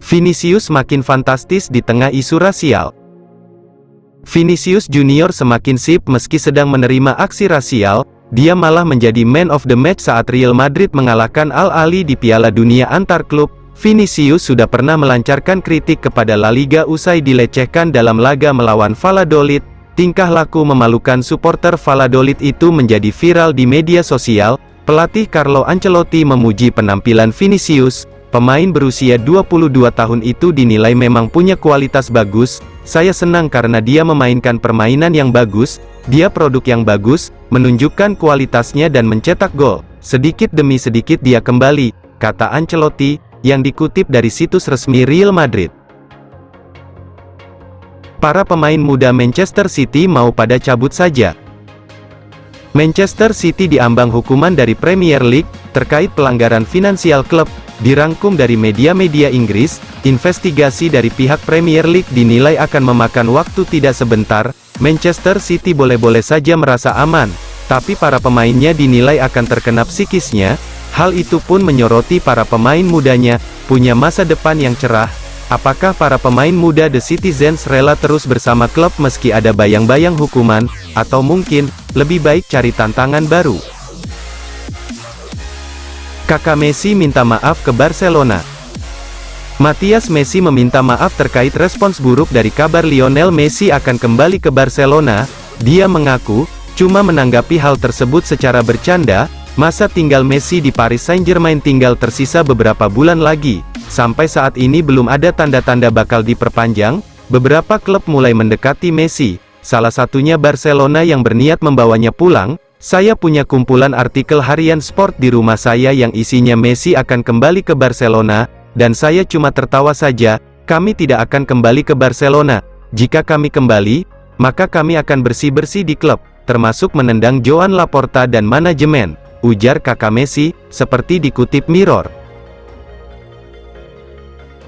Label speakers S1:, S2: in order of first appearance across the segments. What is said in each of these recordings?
S1: Vinicius makin fantastis di tengah isu rasial. Vinicius Junior semakin sip meski sedang menerima aksi rasial, dia malah menjadi man of the match saat Real Madrid mengalahkan Al Ahly di Piala Dunia antar klub. Vinicius sudah pernah melancarkan kritik kepada La Liga usai dilecehkan dalam laga melawan Valladolid. Tingkah laku memalukan supporter Valladolid itu menjadi viral di media sosial. Pelatih Carlo Ancelotti memuji penampilan Vinicius. Pemain berusia 22 tahun itu dinilai memang punya kualitas bagus. Saya senang karena dia memainkan permainan yang bagus, dia produk yang bagus, menunjukkan kualitasnya dan mencetak gol. Sedikit demi sedikit dia kembali, kata Ancelotti, yang dikutip dari situs resmi Real Madrid. Para pemain muda Manchester City mau pada cabut saja. Manchester City diambang hukuman dari Premier League, terkait pelanggaran finansial klub. Dirangkum dari media-media Inggris, investigasi dari pihak Premier League dinilai akan memakan waktu tidak sebentar. Manchester City boleh-boleh saja merasa aman, tapi para pemainnya dinilai akan terkena psikisnya. Hal itu pun menyoroti para pemain mudanya, punya masa depan yang cerah. Apakah para pemain muda The Citizens rela terus bersama klub meski ada bayang-bayang hukuman, atau mungkin, lebih baik cari tantangan baru? Kakak Messi minta maaf ke Barcelona. Matias Messi meminta maaf terkait respons buruk dari kabar Lionel Messi akan kembali ke Barcelona. Dia mengaku, cuma menanggapi hal tersebut secara bercanda. Masa tinggal Messi di Paris Saint-Germain tinggal tersisa beberapa bulan lagi. Sampai saat ini belum ada tanda-tanda bakal diperpanjang. Beberapa klub mulai mendekati Messi, salah satunya Barcelona yang berniat membawanya pulang. Saya punya kumpulan artikel harian sport di rumah saya yang isinya Messi akan kembali ke Barcelona, dan saya cuma tertawa saja. Kami tidak akan kembali ke Barcelona. Jika kami kembali, maka kami akan bersih-bersih di klub, termasuk menendang Joan Laporta dan manajemen, ujar kakak Messi, seperti dikutip Mirror.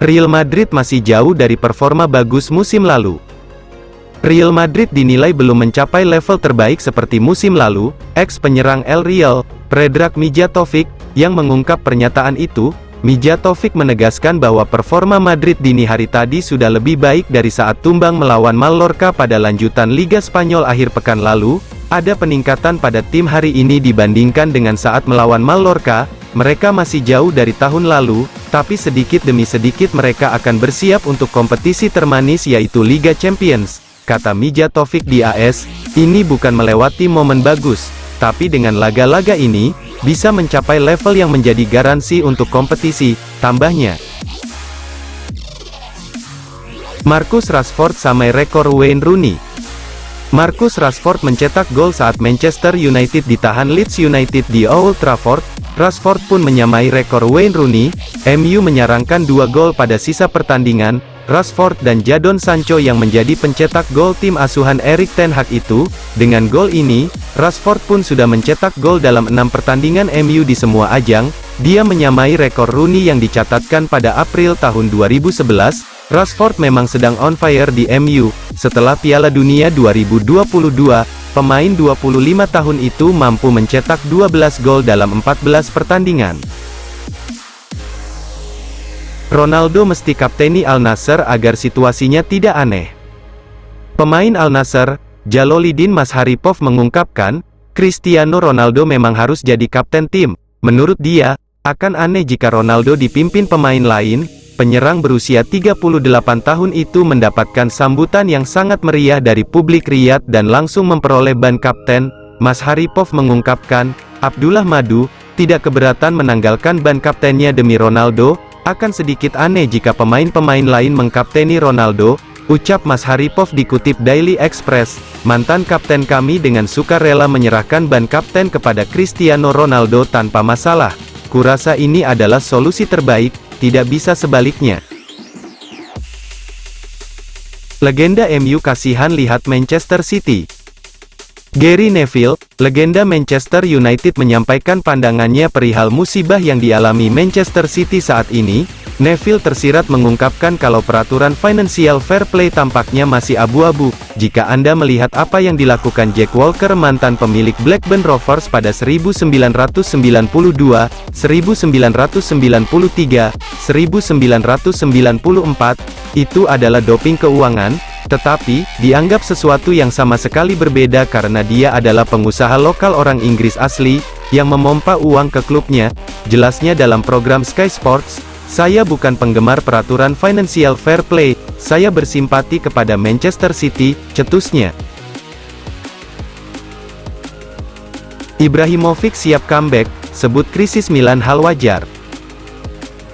S1: Real Madrid masih jauh dari performa bagus musim lalu. Real Madrid dinilai belum mencapai level terbaik seperti musim lalu. Ex-penyerang El Real, Predrag Mijatovic, yang mengungkap pernyataan itu. Mijatovic menegaskan bahwa performa Madrid dini hari tadi sudah lebih baik dari saat tumbang melawan Mallorca pada lanjutan Liga Spanyol akhir pekan lalu. Ada peningkatan pada tim hari ini dibandingkan dengan saat melawan Mallorca. Mereka masih jauh dari tahun lalu, tapi sedikit demi sedikit mereka akan bersiap untuk kompetisi termanis yaitu Liga Champions. Kata Mijatovic di AS, ini bukan melewati momen bagus, tapi dengan laga-laga ini, bisa mencapai level yang menjadi garansi untuk kompetisi, tambahnya. Marcus Rashford samai rekor Wayne Rooney. Marcus Rashford mencetak gol saat Manchester United ditahan Leeds United di Old Trafford. Rashford pun menyamai rekor Wayne Rooney. MU menyarangkan 2 gol pada sisa pertandingan. Rashford dan Jadon Sancho yang menjadi pencetak gol tim asuhan Erik ten Hag itu. Dengan gol ini, Rashford pun sudah mencetak gol dalam 6 pertandingan MU di semua ajang. Dia menyamai rekor Rooney yang dicatatkan pada April tahun 2011. Rashford memang sedang on fire di MU. Setelah Piala Dunia 2022, pemain 25 tahun itu mampu mencetak 12 gol dalam 14 pertandingan. Ronaldo mesti kapteni Al Nassr agar situasinya tidak aneh. Pemain Al Nassr, Jaloliddin Masharipov mengungkapkan, Cristiano Ronaldo memang harus jadi kapten tim. Menurut dia, akan aneh jika Ronaldo dipimpin pemain lain. Penyerang berusia 38 tahun itu mendapatkan sambutan yang sangat meriah dari publik Riyadh dan langsung memperoleh ban kapten. Masharipov mengungkapkan, Abdullah Madu tidak keberatan menanggalkan ban kaptennya demi Ronaldo. Akan sedikit aneh jika pemain-pemain lain mengkapteni Ronaldo, ucap Masharipov dikutip Daily Express. Mantan kapten kami dengan sukarela menyerahkan ban kapten kepada Cristiano Ronaldo tanpa masalah. Kurasa ini adalah solusi terbaik, tidak bisa sebaliknya. Legenda MU kasihan lihat Manchester City. Gary Neville, legenda Manchester United menyampaikan pandangannya perihal musibah yang dialami Manchester City saat ini. Neville tersirat mengungkapkan kalau peraturan financial fair play tampaknya masih abu-abu, jika Anda melihat apa yang dilakukan Jack Walker mantan pemilik Blackburn Rovers pada 1992, 1993, 1994, itu adalah doping keuangan, tetapi, dianggap sesuatu yang sama sekali berbeda karena dia adalah pengusaha lokal orang Inggris asli, yang memompa uang ke klubnya, jelasnya dalam program Sky Sports. Saya bukan penggemar peraturan financial fair play, saya bersimpati kepada Manchester City, cetusnya. Ibrahimovic siap comeback, sebut krisis Milan hal wajar.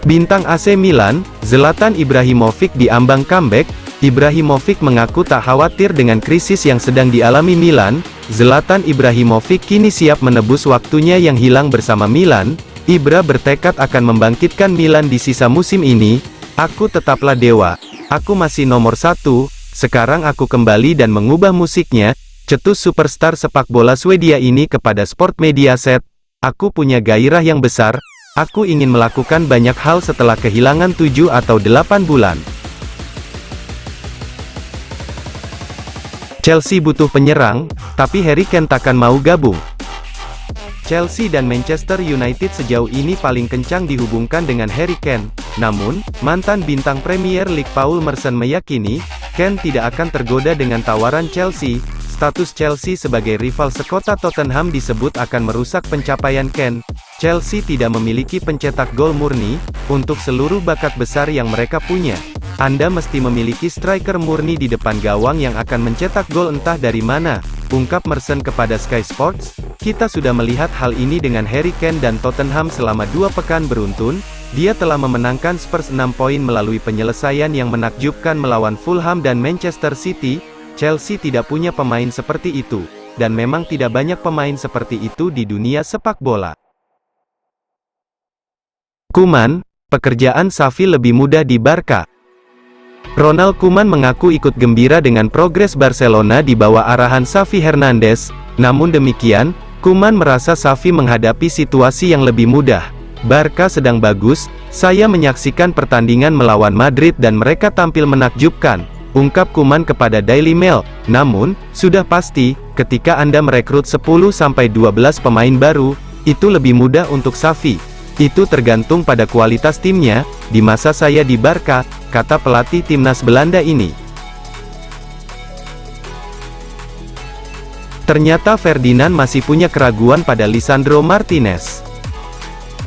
S1: Bintang AC Milan, Zlatan Ibrahimovic diambang comeback. Ibrahimovic mengaku tak khawatir dengan krisis yang sedang dialami Milan. Zlatan Ibrahimovic kini siap menebus waktunya yang hilang bersama Milan. Ibra bertekad akan membangkitkan Milan di sisa musim ini. Aku tetaplah dewa. Aku masih nomor satu. Sekarang aku kembali dan mengubah musiknya, cetus superstar sepak bola Swedia ini kepada Sport Mediaset. Aku punya gairah yang besar. Aku ingin melakukan banyak hal setelah kehilangan 7 atau 8 bulan. Chelsea butuh penyerang, tapi Harry Kane takkan mau gabung. Chelsea dan Manchester United sejauh ini paling kencang dihubungkan dengan Harry Kane. Namun, mantan bintang Premier League Paul Merson meyakini, Kane tidak akan tergoda dengan tawaran Chelsea. Status Chelsea sebagai rival sekota Tottenham disebut akan merusak pencapaian Kane. Chelsea tidak memiliki pencetak gol murni, untuk seluruh bakat besar yang mereka punya. Anda mesti memiliki striker murni di depan gawang yang akan mencetak gol entah dari mana, ungkap Merson kepada Sky Sports. Kita sudah melihat hal ini dengan Harry Kane dan Tottenham selama 2 pekan beruntun. Dia telah memenangkan Spurs 6 poin melalui penyelesaian yang menakjubkan melawan Fulham dan Manchester City. Chelsea tidak punya pemain seperti itu, dan memang tidak banyak pemain seperti itu di dunia sepak bola. Koeman, pekerjaan Xavi lebih mudah di Barca. Ronald Koeman mengaku ikut gembira dengan progres Barcelona di bawah arahan Xavi Hernandez. Namun demikian, Koeman merasa Xavi menghadapi situasi yang lebih mudah. Barca sedang bagus, saya menyaksikan pertandingan melawan Madrid dan mereka tampil menakjubkan, ungkap Koeman kepada Daily Mail. Namun, sudah pasti, ketika Anda merekrut 10-12 pemain baru, itu lebih mudah untuk Xavi. Itu tergantung pada kualitas timnya. Di masa saya di Barca, kata pelatih timnas Belanda ini. Ternyata Ferdinand masih punya keraguan pada Lisandro Martinez.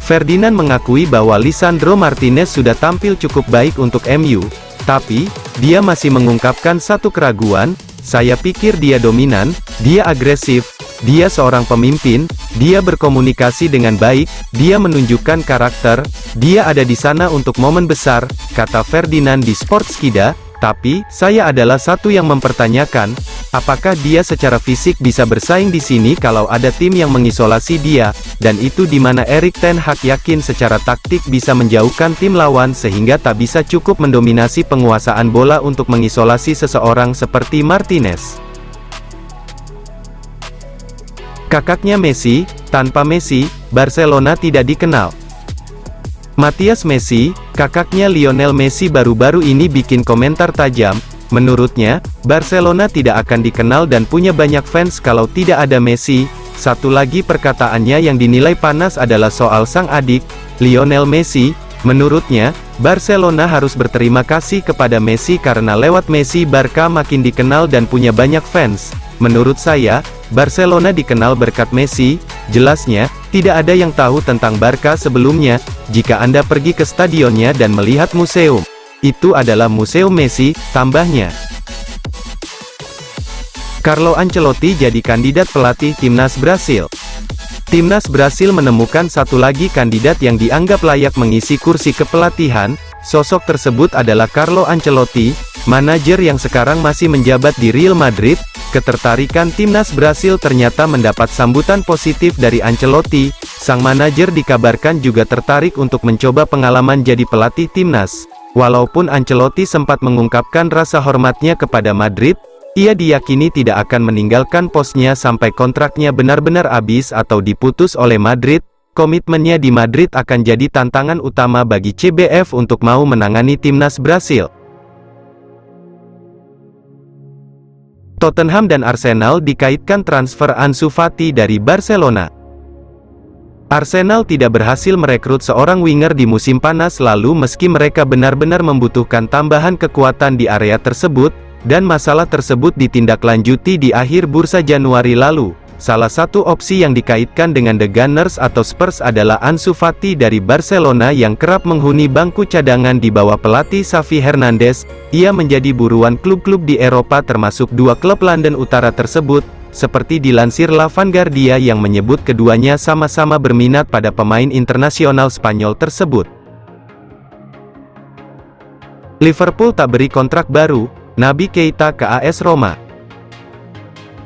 S1: Ferdinand mengakui bahwa Lisandro Martinez sudah tampil cukup baik untuk MU, tapi dia masih mengungkapkan satu keraguan. Saya pikir dia dominan, dia agresif, dia seorang pemimpin, dia berkomunikasi dengan baik, dia menunjukkan karakter, dia ada di sana untuk momen besar, kata Ferdinand di Sportskida. Tapi, saya adalah satu yang mempertanyakan, apakah dia secara fisik bisa bersaing di sini kalau ada tim yang mengisolasi dia, dan itu di mana Erik ten Hag yakin secara taktik bisa menjauhkan tim lawan sehingga tak bisa cukup mendominasi penguasaan bola untuk mengisolasi seseorang seperti Martinez. Kakaknya Messi, tanpa Messi, Barcelona tidak dikenal. Matthias Messi, kakaknya Lionel Messi baru-baru ini bikin komentar tajam. Menurutnya, Barcelona tidak akan dikenal dan punya banyak fans kalau tidak ada Messi. Satu lagi perkataannya yang dinilai panas adalah soal sang adik, Lionel Messi. Menurutnya, Barcelona harus berterima kasih kepada Messi karena lewat Messi Barca makin dikenal dan punya banyak fans. Menurut saya, Barcelona dikenal berkat Messi, jelasnya. Tidak ada yang tahu tentang Barca sebelumnya. Jika Anda pergi ke stadionnya dan melihat museum, itu adalah museum Messi, tambahnya. Carlo Ancelotti jadi kandidat pelatih timnas Brasil. Timnas Brasil menemukan satu lagi kandidat yang dianggap layak mengisi kursi kepelatihan. Sosok tersebut adalah Carlo Ancelotti, manajer yang sekarang masih menjabat di Real Madrid. Ketertarikan timnas Brasil ternyata mendapat sambutan positif dari Ancelotti. Sang manajer dikabarkan juga tertarik untuk mencoba pengalaman jadi pelatih timnas. Walaupun Ancelotti sempat mengungkapkan rasa hormatnya kepada Madrid, ia diyakini tidak akan meninggalkan posnya sampai kontraknya benar-benar habis atau diputus oleh Madrid. komitmennya di Madrid akan jadi tantangan utama bagi CBF untuk mau menangani timnas Brasil. Tottenham dan Arsenal dikaitkan transfer Ansu Fati dari Barcelona. Arsenal tidak berhasil merekrut seorang winger di musim panas lalu meski mereka benar-benar membutuhkan tambahan kekuatan di area tersebut, dan masalah tersebut ditindaklanjuti di akhir bursa Januari lalu. Salah satu opsi yang dikaitkan dengan The Gunners atau Spurs adalah Ansu Fati dari Barcelona yang kerap menghuni bangku cadangan di bawah pelatih Xavi Hernandez. Ia menjadi buruan klub-klub di Eropa termasuk dua klub London Utara tersebut, seperti dilansir La Vanguardia yang menyebut keduanya sama-sama berminat pada pemain internasional Spanyol tersebut. Liverpool tak beri kontrak baru Naby Keita ke AS Roma.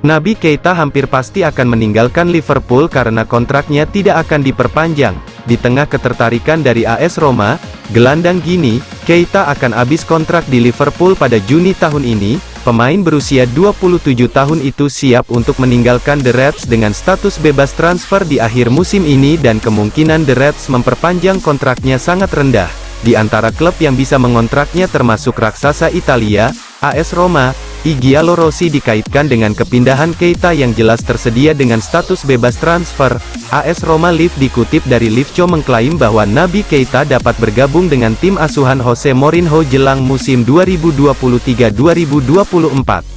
S1: Naby Keita hampir pasti akan meninggalkan Liverpool karena kontraknya tidak akan diperpanjang. Di tengah ketertarikan dari AS Roma, gelandang Gini, Keita akan habis kontrak di Liverpool pada Juni tahun ini. Pemain berusia 27 tahun itu siap untuk meninggalkan The Reds dengan status bebas transfer di akhir musim ini dan kemungkinan The Reds memperpanjang kontraknya sangat rendah. Di antara klub yang bisa mengontraknya termasuk raksasa Italia, AS Roma. Giallo Rossi dikaitkan dengan kepindahan Keita yang jelas tersedia dengan status bebas transfer. AS Roma Live dikutip dari Livco mengklaim bahwa Naby Keita dapat bergabung dengan tim asuhan Jose Mourinho jelang musim 2023-2024.